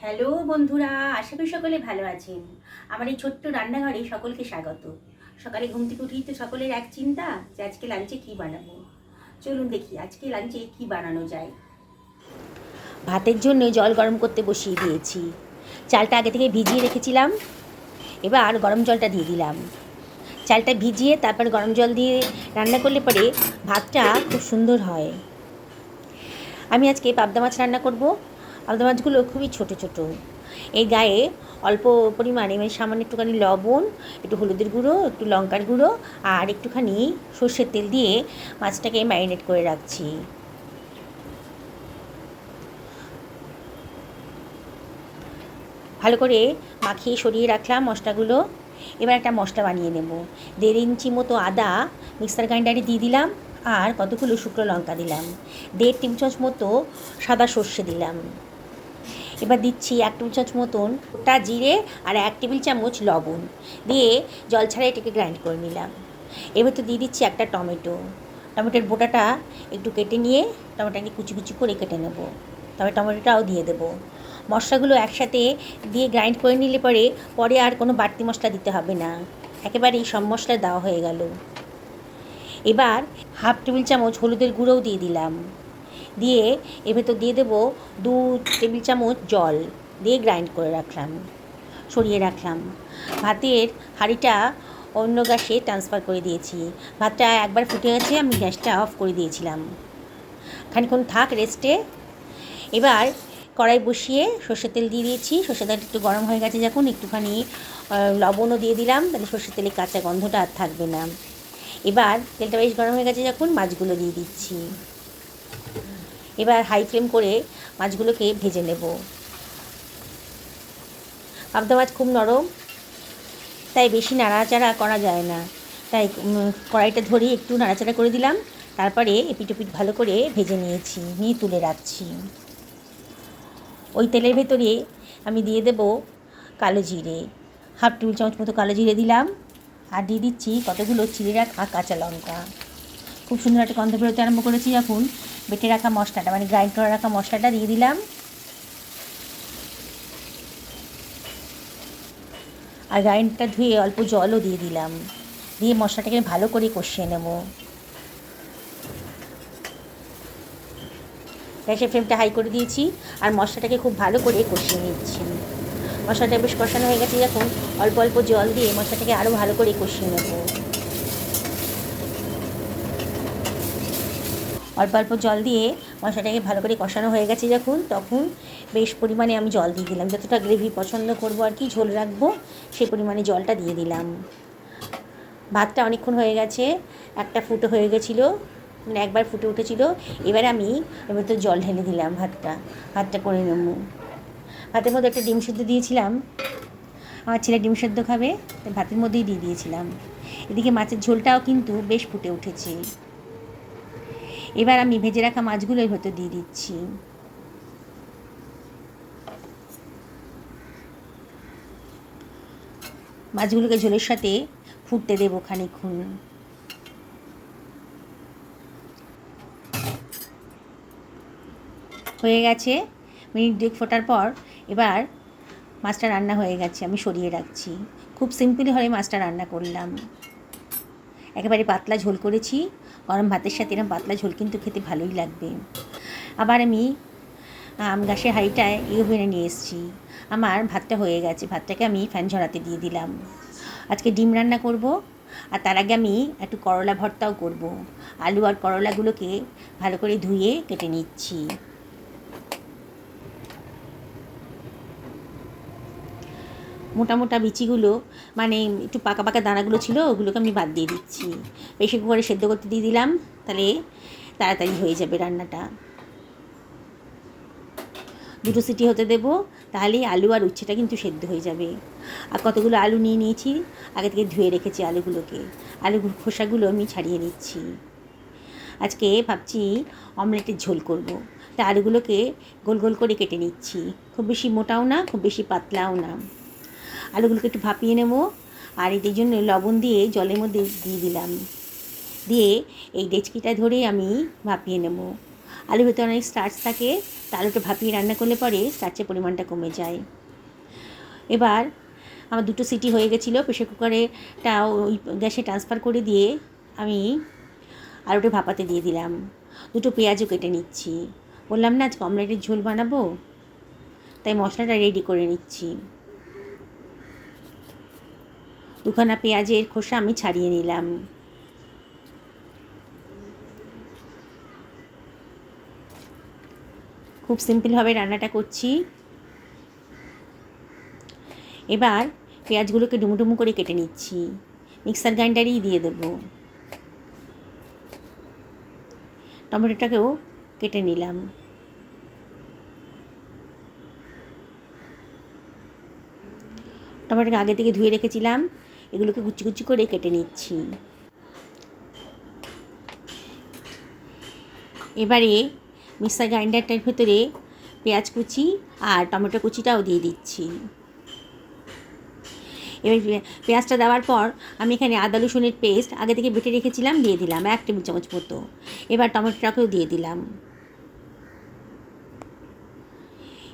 Hello বন্ধুরা, আশা করি সকলে ভালো আছেন। আমার এই ছোট্ট রান্নাঘরে সকলকে স্বাগত। সকালে ঘুম থেকে উঠেই তো সকলের এক চিন্তা যে আজকে লাঞ্চে কী বানাবো। চলুন দেখি আজকে লাঞ্চে কী বানানো যায়। ভাতের জন্য জল গরম করতে বসিয়ে দিয়েছি। চালটা আগে থেকে ভিজিয়ে রেখেছিলাম, এবার গরম জলটা দিয়ে দিলাম। চালটা ভিজিয়ে তারপর গরম জল দিয়ে রান্না করলে পরে ভাতটা খুব সুন্দর হয়। আমি আজকে পাবদা মাছ রান্না করব। পাবদা মাছগুলো খুবই ছোট ছোট। এই গায়ে অল্প পরিমাণে মানে সামান্য একটুখানি লবণ, একটু হলুদের গুঁড়ো, একটু লঙ্কার গুঁড়ো আর একটুখানি সর্ষের তেল দিয়ে মাছটাকে ম্যারিনেট করে রাখছি। ভালো করে মাখিয়ে সরিয়ে রাখলাম মশলাগুলো। এবার একটা মশলা বানিয়ে নেব। 1.5 ইঞ্চি মতো আদা মিক্সার গ্রাইন্ডারে দিয়ে দিলাম, আর কতগুলো শুকনো লঙ্কা দিলাম। 1.5 টেবিল চামচ মতো সাদা সর্ষে দিলাম। এবার দিচ্ছি 1 টেবিল চামচ মতন গোটা জিরে আর 1 টেবিল চামচ লবণ দিয়ে জল ছাড়া এটাকে গ্রাইন্ড করে নিলাম। এবার তো দিয়ে দিচ্ছি একটা টমেটো। টমেটোর বোটাটা একটু কেটে নিয়ে টমেটোটাকে কুচি কুচি করে কেটে নেব। তবে টমেটোটাও দিয়ে দেবো। মশলাগুলো একসাথে দিয়ে গ্রাইন্ড করে নিলে পরে আর কোনো বাড়তি মশলা দিতে হবে না, একেবারেই সব মশলা দেওয়া হয়ে গেল। এবার 1/2 টেবিল চামচ হলুদের গুঁড়োও দিয়ে দিলাম। দিয়ে এর ভেতর দিয়ে দেবো 2 টেবিল চামচ জল দিয়ে গ্রাইন্ড করে রাখলাম, সরিয়ে রাখলাম। ভাতের হাঁড়িটা অন্য গ্যাসে ট্রান্সফার করে দিয়েছি। ভাতটা একবার ফুটে গেছে, আমি গ্যাসটা অফ করে দিয়েছিলাম। খানিকক্ষণ থাক রেস্টে। এবার কড়াই বসিয়ে সর্ষের তেল দিয়ে দিয়েছি। সর্ষের তেলটা একটু গরম হয়ে গেছে যখন, একটুখানি লবণও দিয়ে দিলাম, তাহলে সর্ষের তেলের কাঁচা গন্ধটা আর থাকবে না। এবার তেলটা বেশ গরম হয়ে গেছে যখন, মাছগুলো দিয়ে দিচ্ছি। এবার হাই ফ্লেম করে মাছগুলোকে ভেজে নেব। পাবদা মাছ খুব নরম, তাই বেশি নাড়াচাড়া করা যায় না, তাই কড়াইটা ধরে একটু নাড়াচাড়া করে দিলাম। তারপরে এপিট ওপিট ভালো করে ভেজে নিয়ে তুলে রাখছি। ওই তেলের ভেতরে আমি দিয়ে দেব কালো জিরে। 1/2 টেবিল চামচ মতো কালো জিরে দিলাম, আর দিয়ে দিচ্ছি কতগুলো চিড়ে রাখা কাঁচা লঙ্কা। খুব সুন্দর একটা গন্ধ বেরোতে আরম্ভ করেছি যখন, বেটে রাখা মশলাটা মানে গ্রাইন্ড করে রাখা মশলাটা দিয়ে দিলাম। আর গ্রাইন্ডটা ধুয়ে অল্প জলও দিয়ে দিলাম, দিয়ে মশলাটাকে ভালো করে কষিয়ে নেব। গ্যাসের ফ্লেমটা হাই করে দিয়েছি আর মশলাটাকে খুব ভালো করে কষিয়ে নিচ্ছি। মশলাটা বেশ কষানো হয়ে গেছে যখন, অল্প অল্প জল দিয়ে মশলাটাকে আরও ভালো করে কষিয়ে নেব। অল্প অল্প জল দিয়ে মশলাটাকে ভালো করে কষানো হয়ে গেছে যখন, তখন বেশ পরিমাণে আমি জল দিয়ে দিলাম। যতটা গ্রেভি পছন্দ করবো আর কি, ঝোল রাখবো, সেই পরিমাণে জলটা দিয়ে দিলাম। ভাতটা অনেকক্ষণ হয়ে গেছে, একটা ফুটো হয়ে গেছিলো, মানে একবার ফুটে উঠেছিলো। এবারে আমি এবার তো জল ঢেলে দিলাম, ভাতটা করে নেব। ভাতের মধ্যে একটা ডিম সেদ্ধ দিয়েছিলাম, আমার ছেলে ডিম সেদ্ধ খাবে, তাই ভাতের মধ্যেই দিয়ে দিয়েছিলাম। এদিকে মাছের ঝোলটাও কিন্তু বেশ ফুটে উঠেছে। এবার আমি ভেজে রাখা মাছগুলো এর ভেতর দিয়ে দিচ্ছি। মাছগুলোকে ঝোলের সাথে ফুটতে দেবো খানিকক্ষণ। হয়ে গেছে, মিনিট 2 ফোটার পর এবার মাছটা রান্না হয়ে গেছে, আমি সরিয়ে রাখছি। খুব সিম্পলভাবে মাছটা রান্না করলাম, একেবারে পাতলা ঝোল করেছি। গরম ভাতের সাথে এরকম পাতলা ঝোল কিন্তু খেতে ভালোই লাগবে। আবার আমি গ্যাসের হাঁড়িটায় ওভেনে নিয়ে এসেছি। আমার ভাতটা হয়ে গেছে, ভাতটাকে আমি ফ্যান ঝরাতে দিয়ে দিলাম। আজকে ডিম রান্না করব, আর তার আগে আমি একটু করলা ভর্তাও করব। আলু আর করলাগুলোকে ভালো করে ধুয়ে কেটে নিচ্ছি। মোটা মোটা বিচিগুলো মানে একটু পাকা পাকা দানাগুলো ছিল, ওগুলোকে আমি বাদ দিয়ে দিচ্ছি। প্রেসার কুকারে সেদ্ধ করতে দিয়ে দিলাম, তাহলে তাড়াতাড়ি হয়ে যাবে রান্নাটা। 2 সিটি হতে দেবো, তাহলেই আলু আর উচ্ছেটা কিন্তু সেদ্ধ হয়ে যাবে। আর কতগুলো আলু নিয়ে নিয়েছি, আগে থেকে ধুয়ে রেখেছি আলুগুলোকে। আলুর খোসাগুলো আমি ছাড়িয়ে নিচ্ছি। আজকে ভাবছি অমলেটের ঝোল করব, তা আলুগুলোকে গোল গোল করে কেটে নিচ্ছি। খুব বেশি মোটাও না, খুব বেশি পাতলাও না। আলুগুলোকে একটু ভাপিয়ে নেব, আর এটার জন্য লবণ দিয়ে জলের মধ্যে দিয়ে দিলাম। দিয়ে এই ডেচকিটা ধরে আমি ভাপিয়ে নেব। আলুর ভেতরে অনেক স্টার্চ থাকে, আলুটা ভাপিয়ে রান্না করলে পরে স্টার্চের পরিমাণটা কমে যায়। এবার আমার 2টো সিটি হয়ে গেছিলো, প্রেশার কুকারেটা ওই গ্যাসে ট্রান্সফার করে দিয়ে আমি আলুটা ভাপাতে দিয়ে দিলাম। 2টো পেঁয়াজও কেটে নিচ্ছি। বললাম না আজকে অমলেটের ঝোল বানাবো, তাই মশলাটা রেডি করে নিচ্ছি। 2খানা পেঁয়াজের খোসা আমি ছাড়িয়ে নিলাম। খুব সিম্পলভাবে রান্নাটা করছি। এবার পেঁয়াজগুলোকে ডুমো ডুমো করে কেটে নিচ্ছি, মিক্সার গ্রাইন্ডারেই দিয়ে দেবো। টমেটোটাকেও কেটে নিলাম। টমেটোকে আগে থেকে ধুয়ে রেখেছিলাম, এগুলোকে কুচি কুচি করে কেটে নিচ্ছি। এবারে মিক্সার গ্রাইন্ডারটার ভেতরে পেঁয়াজ কুচি আর টমেটো কুচিটাও দিয়ে দিচ্ছি। এবার পেঁয়াজটা দেওয়ার পর আমি এখানে আদা রসুনের পেস্ট আগে থেকে বেটে রেখেছিলাম, দিয়ে দিলাম 1 টেবিল চামচ মতো। এবার টমেটোটাকেও দিয়ে দিলাম।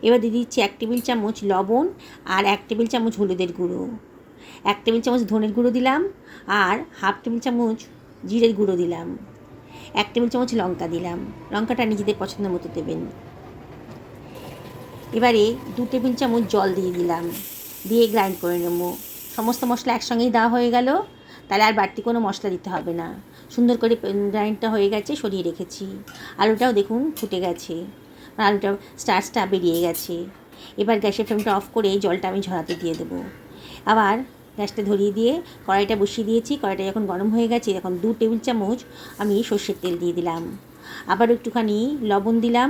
এবার দিয়ে দিচ্ছি 1 টেবিল চামচ লবণ আর 1 টেবিল চামচ হলুদের গুঁড়ো, 1 টেবিল চামচ ধনের গুঁড়ো দিলাম, আর 1/2 টেবিল চামচ জিরের গুঁড়ো দিলাম, 1 টেবিল চামচ লঙ্কা দিলাম। লঙ্কাটা নিজেদের পছন্দ মতো দেবেন। এবারে 2 টেবিল চামচ জল দিয়ে দিলাম, দিয়ে গ্রাইন্ড করে নেব। সমস্ত মশলা একসঙ্গেই দেওয়া হয়ে গেল, তাহলে আর বাড়তি কোনো মশলা দিতে হবে না। সুন্দর করে গ্রাইন্ডটা হয়ে গেছে, সরিয়ে রেখেছি। আলুটাও দেখুন ফুটে গেছে, আলুটা স্টার্চটা বেরিয়ে গেছে। এবার গ্যাসের ফ্লেমটা অফ করে জলটা আমি ঝরাতে দিয়ে দেবো। আবার গ্যাসটা ধরিয়ে দিয়ে কড়াইটা বসিয়ে দিয়েছি। কড়াইটা যখন গরম হয়ে গেছে, এখন 2 টেবিল চামচ আমি সর্ষের তেল দিয়ে দিলাম। আবার একটুখানি লবণ দিলাম,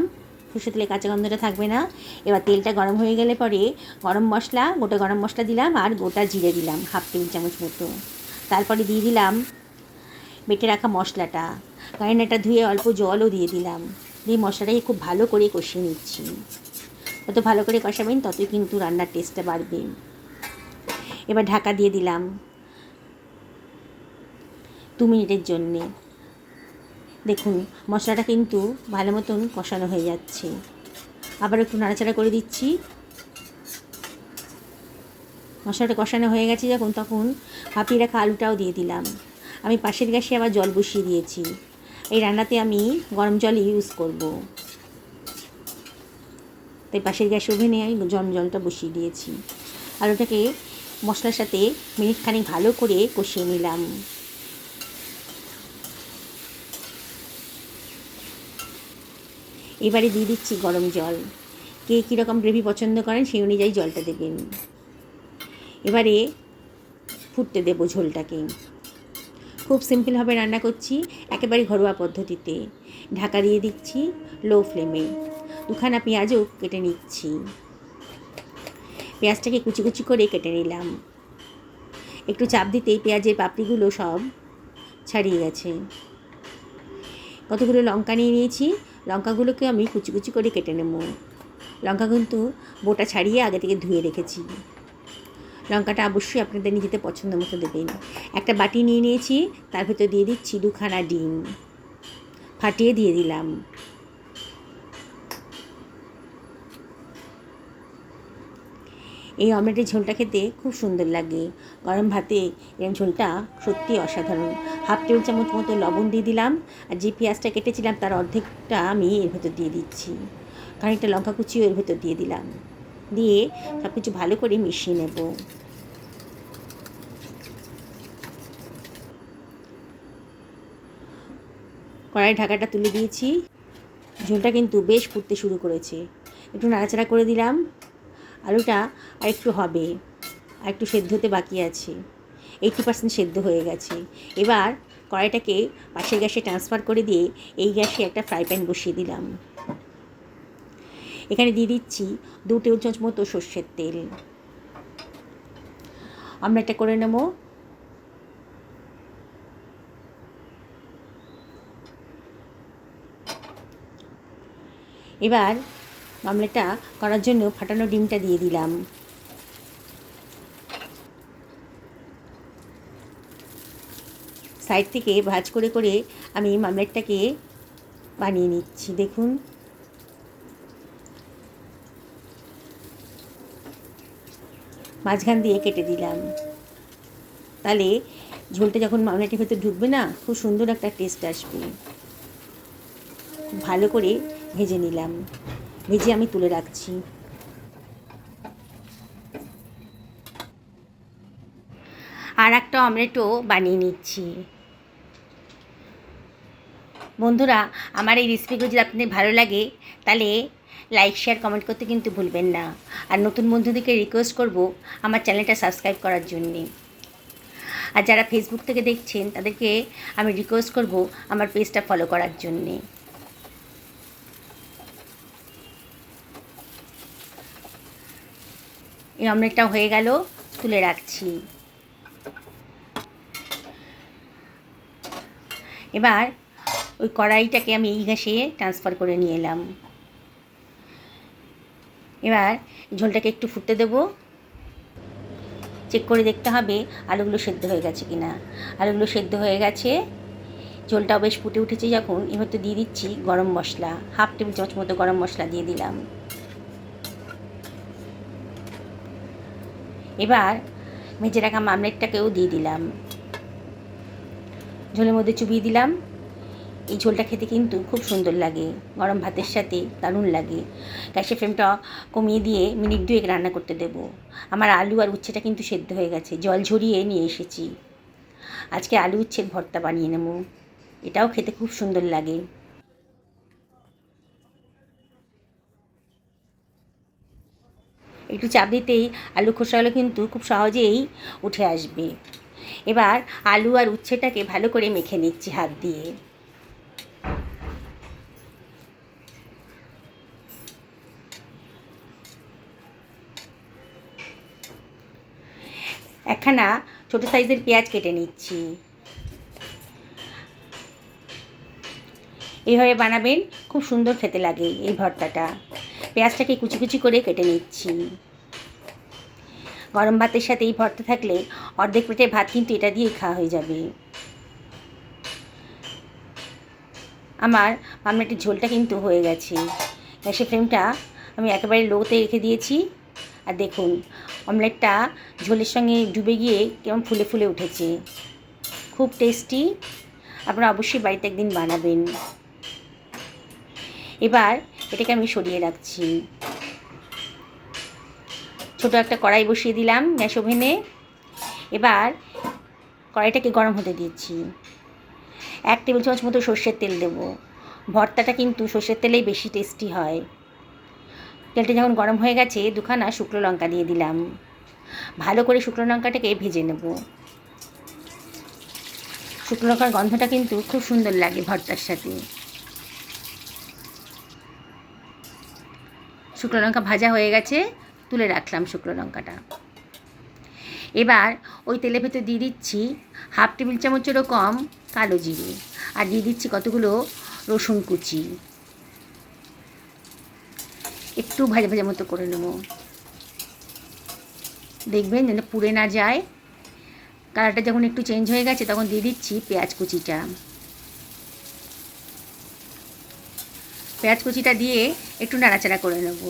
সর্ষের তেলে কাঁচা গন্ধটা থাকবে না। এবার তেলটা গরম হয়ে গেলে পরে গরম মশলা, গোটা গরম মশলা দিলাম আর গোটা জিরে দিলাম 1/2 টেবিল চামচ মতো। তারপরে দিয়ে দিলাম বেটে রাখা মশলাটা, গ্রাইন্ডারটা ধুয়ে অল্প জলও দিয়ে দিলাম। দিয়ে মশলাটাকে খুব ভালো করে কষিয়ে নিচ্ছি। যত ভালো করে কষাবেন ততই কিন্তু রান্নার টেস্টটা বাড়বে। এবার ঢাকা দিয়ে দিলাম 2 মিনিটের জন্যে। দেখুন মশলাটা কিন্তু ভালো মতন কষানো হয়ে যাচ্ছে। আবার একটু নাড়াচাড়া করে দিচ্ছি। মশলাটা কষানো হয়ে গেছে যখন, তখন ভাপিয়ে রাখা আলুটাও দিয়ে দিলাম। আমি পাশের গ্যাসে আবার জল বসিয়ে দিয়েছি। এই রান্নাতে আমি গরম জল ইউজ করব, তাই পাশের গ্যাস ওভেনে আমি গরম জলটা বসিয়ে দিয়েছি। আলুটাকে মশলার সাথে মিনিটখানেক ভালো করে কষিয়ে নিলাম। এবারে দিয়ে দিচ্ছি গরম জল। কে কীরকম গ্রেভি পছন্দ করেন সেই অনুযায়ী জলটা দেবেন। এবারে ফুটতে দেবো ঝোলটাকে। খুব সিম্পলভাবে রান্না করছি, একেবারে ঘরোয়া পদ্ধতিতে। ঢাকা দিয়ে দিচ্ছি লো ফ্লেমে। 2খানা পেঁয়াজও কেটে নিচ্ছি। পেঁয়াজটাকে কুচি কুচি করে কেটে নিলাম। একটু চাপ দিতেই পেঁয়াজের পাপড়িগুলো সব ছাড়িয়ে গেছে। কতগুলো লঙ্কা নিয়ে নিয়েছি, লঙ্কাগুলোকে আমি কুচি কুচি করে কেটে নেব। লঙ্কা কিন্তু বোটা ছাড়িয়ে আগে থেকে ধুয়ে রেখেছি। লঙ্কাটা অবশ্যই আপনাদের নিজেদের পছন্দ মতো দেবেন। একটা বাটি নিয়ে নিয়েছি, তার ভেতর দিয়ে দিচ্ছি 2খানা ডিম, ফাটিয়ে দিয়ে দিলাম। এই অমলেটের ঝোলটা খেতে খুব সুন্দর লাগে। গরম ভাতে এরকম ঝোলটা সত্যি অসাধারণ। 1/2 টেবিল চামচ মতো লবণ দিয়ে দিলাম, আর যে পেঁয়াজটা কেটেছিলাম তার অর্ধেকটা আমি এর ভেতর দিয়ে দিচ্ছি। খানিকটা লঙ্কা কুচিও এর ভেতর দিয়ে দিলাম, দিয়ে সব কিছু ভালো করে মিশিয়ে নেব। কড়াই ঢাকাটা তুলে দিয়েছি। ঝোলটা কিন্তু বেশ ফুটতে শুরু করেছে। একটু নাড়াচাড়া করে দিলাম। আলুটা আর একটু হবে, আর একটু সেদ্ধ হতে বাকি আছে। 80% সেদ্ধ হয়ে গেছে। এবার কড়াইটাকে পাশের গ্যাসে ট্রান্সফার করে দিয়ে এই গ্যাসে একটা ফ্রাই প্যান বসিয়ে দিলাম। এখানে দিয়ে দিচ্ছি 2 টেবিল চামচ মতো সর্ষের তেল। আমরা এটা করে নেব। এবার অমলেটটা করার জন্য ফাটানো ডিমটা দিয়ে দিলাম। সাইড থেকে ভাজ করে করে আমি অমলেটটাকে বানিয়ে নিচ্ছি। দেখুন মাঝখান দিয়ে কেটে দিলাম। তাহলে ঝোলটা যখন অমলেটের ভেতর ঢুকবে না, খুব সুন্দর একটা টেস্ট আসবে। খুব ভালো করে ভেজে নিলাম, ভেজে আমি তুলে রাখছি। আর একটা অমলেটও বানিয়ে নিচ্ছি। বন্ধুরা, আমার এই রেসিপিগুলো যদি আপনাদের ভালো লাগে তাহলে লাইক, শেয়ার, কমেন্ট করতে কিন্তু ভুলবেন না। আর নতুন বন্ধুদেরকে রিকোয়েস্ট করব আমার চ্যানেলটা সাবস্ক্রাইব করার জন্যে। আর যারা ফেসবুক থেকে দেখছেন তাদেরকে আমি রিকোয়েস্ট করব আমার পেজটা ফলো করার জন্যে। এই অমলেটটা হয়ে গেল, তুলে রাখছি। এবার ওই কড়াইটাকে আমি এই গ্যাসে ট্রান্সফার করে নিয়ে এলাম। এবার ঝোলটাকে একটু ফুটতে দেবো। চেক করে দেখতে হবে আলুগুলো সেদ্ধ হয়ে গেছে কি না। আলুগুলো সেদ্ধ হয়ে গেছে, ঝোলটাও বেশ ফুটে উঠেছে যখন, এবার তো দিয়ে দিচ্ছি গরম মশলা। 1/2 টেবিল চামচ মতো গরম মশলা দিয়ে দিলাম। এবার ভেজে রাখা মামলেটটাকেও দিয়ে দিলাম, ঝোলের মধ্যে চুবিয়ে দিলাম। এই ঝোলটা খেতে কিন্তু খুব সুন্দর লাগে, গরম ভাতের সাথে দারুণ লাগে। গ্যাসের ফ্লেমটা কমিয়ে দিয়ে মিনিট 2 রান্না করতে দেব। আমার আলু আর উচ্ছেটা কিন্তু সেদ্ধ হয়ে গেছে, জল ঝরিয়ে নিয়ে এসেছি। আজকে আলু উচ্ছের ভর্তা বানিয়ে নেব, এটাও খেতে খুব সুন্দর লাগে। একটু চাপ দিতেই আলু খোসাগুলো কিন্তু খুব সহজেই উঠে আসবে। এবার আলু আর উচ্ছেটাকে ভালো করে মেখে নিচ্ছি হাত দিয়ে। একখানা ছোটো সাইজের পেঁয়াজ কেটে নিচ্ছি। এইভাবে বানাবেন, খুব সুন্দর খেতে লাগে এই ভর্তাটা। পেঁয়াজটাকে কুচি কুচি করে কেটে নিচ্ছি। গরম ভাতের সাথে এই ভর্তা থাকলে অর্ধেক প্লেটের ভাত কিন্তু এটা দিয়েই খাওয়া হয়ে যাবে। আমার মামলেটের ঝোলটা কিন্তু হয়ে গেছে। গ্যাসের ফ্লেমটা আমি একেবারে লোতে রেখে দিয়েছি। আর দেখুন অমলেটটা ঝোলের সঙ্গে ডুবে গিয়ে কেমন ফুলে ফুলে উঠেছে, খুব টেস্টি। আপনারা অবশ্যই বাড়িতে একদিন বানাবেন। এবার এটাকে আমি সরিয়ে রাখছি। ছোটো একটা কড়াই বসিয়ে দিলাম গ্যাস ওভেনে। এবার কড়াইটাকে গরম হতে দিচ্ছি। 1 টেবিল চামচ মতো সর্ষের তেল দেবো। ভর্তাটা কিন্তু সর্ষের তেলেই বেশি টেস্টি হয়। তেলটা যখন গরম হয়ে গেছে, 2খানা শুকনো লঙ্কা দিয়ে দিলাম। ভালো করে শুকনো লঙ্কাটাকে ভেজে নেব। শুকনো লঙ্কার গন্ধটা কিন্তু খুব সুন্দর লাগে ভর্তার সাথে। শুকনো লঙ্কা ভাজা হয়ে গেছে, তুলে রাখলাম শুকনো লঙ্কাটা। এবার ওই তেলের ভেতর দিয়ে দিচ্ছি 1/2 টেবিল চামচেরও কম কালো জিরে, আর দিয়ে দিচ্ছি কতগুলো রসুন কুচি। একটু ভাজা ভাজা মতো করে নেব, দেখবেন যেন পুড়ে না যায়। কালারটা যখন একটু চেঞ্জ হয়ে গেছে তখন দিয়ে দিচ্ছি পেঁয়াজ কুচিটা। পেঁয়াজ কুচিটা দিয়ে একটু নাড়াচাড়া করে নেব।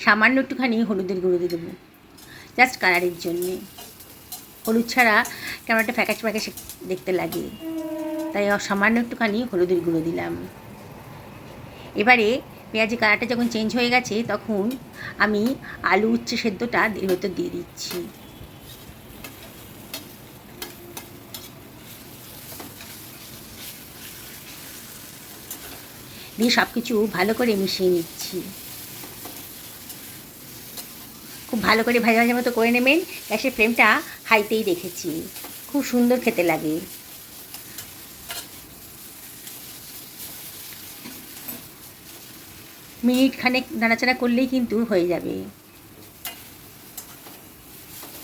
সামান্য একটুখানি হলুদের গুঁড়ো দিয়ে দেবো, জাস্ট কালারের জন্যে। হলুদ ছাড়া কেমন একটা ফ্যাকাশে ফ্যাকাশে দেখতে লাগে, তাই সামান্য একটুখানি হলুদের গুঁড়ো দিলাম। এবারে পেঁয়াজের কালারটা যখন চেঞ্জ হয়ে গেছে তখন আমি আলু উচ্ছে সেদ্ধটা এর ভেতর দিয়ে দিচ্ছি। দিয়ে সব কিছু ভালো করে মিশিয়ে নিচ্ছি। খুব ভালো করে ভাজা ভাজা মতো করে নেবেন। গ্যাসের ফ্লেমটা হাইতেই রেখেছি, খুব সুন্দর খেতে লাগে। মিনিট খানেক নাড়াচাড়া করলেই কিন্তু হয়ে যাবে।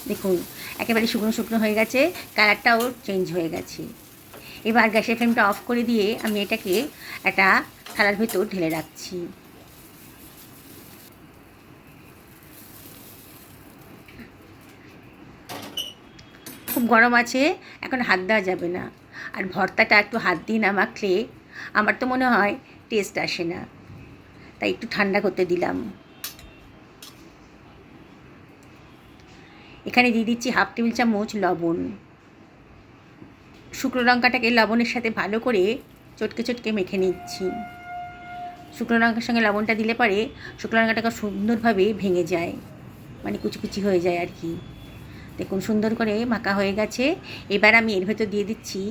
দেখুন একেবারে শুকনো শুকনো হয়ে গেছে, কালারটাও চেঞ্জ হয়ে গেছে। এবার গ্যাসের ফ্লেমটা অফ করে দিয়ে আমি এটাকে একটা থালার ভেতর ঢেলে রাখছি। খুব গরম আছে, এখন হাত দেওয়া যাবে না। আর ভর্তাটা একটু হাত দিয়ে না মাখলে আমার তো মনে হয় টেস্ট আসে না। তাই একটু ঠান্ডা করতে দিলাম। এখানে দিয়ে দিচ্ছি 1/2 টেবিল চামচ লবণ। শুকনো লঙ্কাটাকে লবণের সাথে ভালো করে চটকে চটকে মেখে নিচ্ছি। শুকনো লঙ্কার সঙ্গে লবণটা দিলে পরে শুকনো লঙ্কাটাকে সুন্দরভাবে ভেঙে যায়, মানে কুচি কুচি হয়ে যায় আর কি। দেখুন সুন্দর করে মাখা হয়ে গেছে। এবার আমি এর ভেতর দিয়ে দিচ্ছি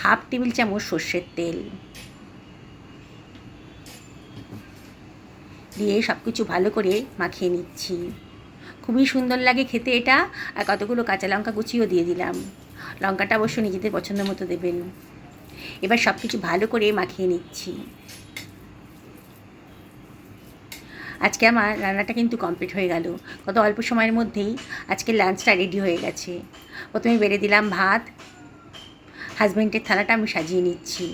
1/2 টেবিল চামচ সর্ষের তেল দিয়ে সব কিছু ভালো করে মাখিয়ে নিচ্ছি। খুবই সুন্দর লাগে খেতে এটা। আর কতগুলো কাঁচা লঙ্কা কুচিও দিয়ে দিলাম। লঙ্কাটা অবশ্য নিজেদের পছন্দ মতো দেবেন। এবার সব কিছু ভালো করে মাখিয়ে নিচ্ছি। আজকে আমার রান্নাটা কিন্তু কমপ্লিট হয়ে গেল। কত অল্প সময়ের মধ্যেই আজকে লাঞ্চটা রেডি হয়ে গেছে। প্রথমে বেড়ে দিলাম ভাত, হাজব্যান্ডের থালাটা আমি সাজিয়ে নিচ্ছি।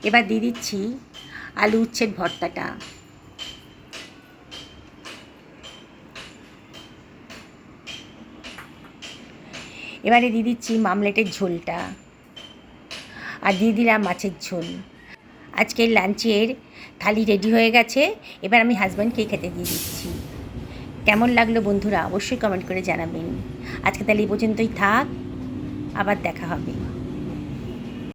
এবার দিয়ে দিচ্ছি আলু উচ্ছের ভর্তাটা। এবারে দিয়ে দিচ্ছি মামলেটের ঝোলটা, আর দিয়ে দিলাম মাছের ঝোল। আজকের লাঞ্চের থালি রেডি হয়ে গেছে। এবার আমি হাজব্যান্ডকে খেতে দিয়ে দিচ্ছি। কেমন লাগলো বন্ধুরা অবশ্যই কমেন্ট করে জানাবেন। আজকে তাহলে এই পর্যন্তই থাক, আবার দেখা হবে।